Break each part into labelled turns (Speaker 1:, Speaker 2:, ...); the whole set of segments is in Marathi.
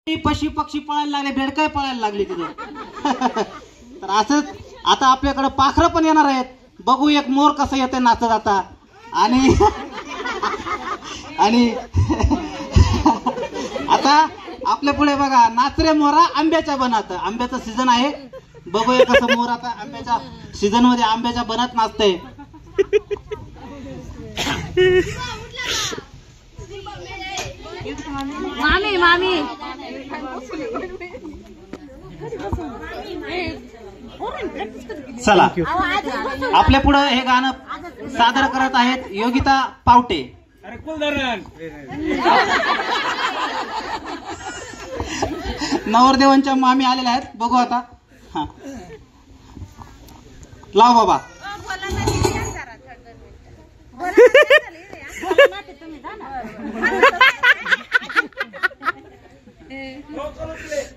Speaker 1: पशी पक्षी पळायला लागले, बेडकाय पळायला लागले तिथे. तर असंच आता आपल्याकडे पाखरं पण येणार आहेत. बघू एक मोर कसं येते नाचत आता. आणि आणि आता आपल्या पुढे बघा, नाच रे मोरा आंब्याच्या बनात. आंब्याचा सीझन आहे. बघूया कसं मोर आता आंब्याच्या सीझन मध्ये आंब्याच्या बनात नाचतंय.
Speaker 2: मामी मामी
Speaker 1: चला आपल्या पुढे हे गाणं सादर करत आहेत योगिता पावटे. नवरदेवांच्या मामी आलेल्या आहेत. बघू आता. हा लाव बाबा.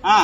Speaker 1: हा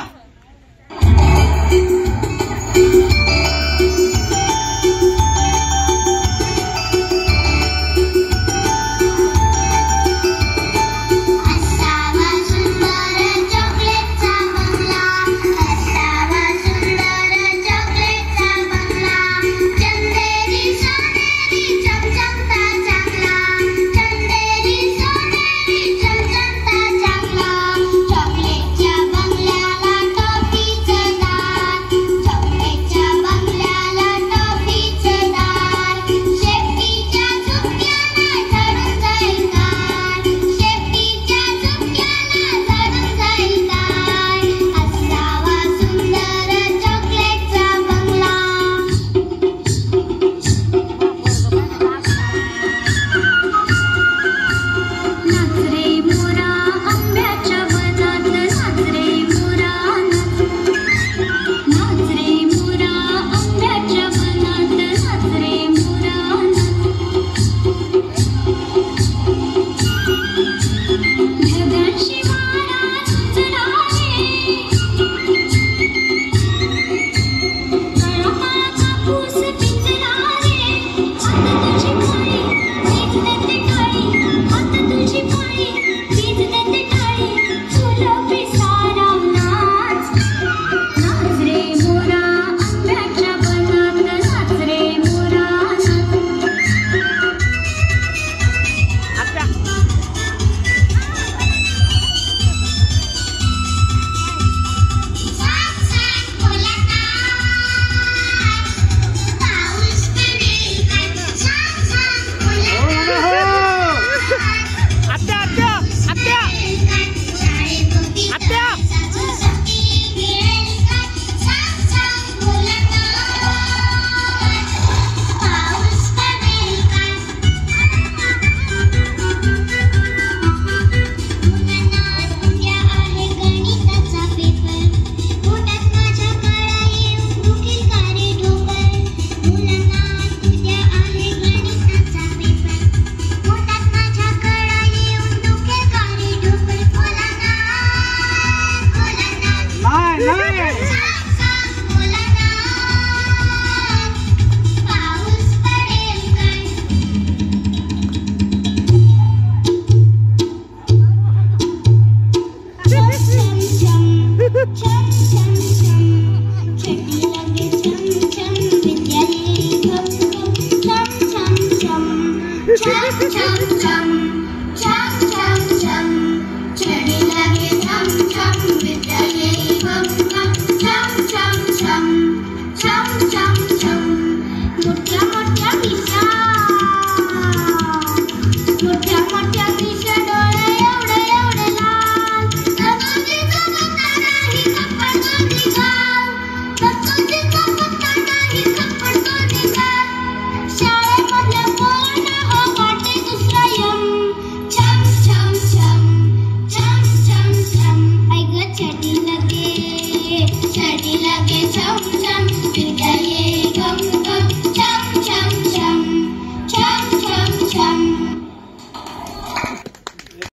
Speaker 3: चढ़ी लगे छम छम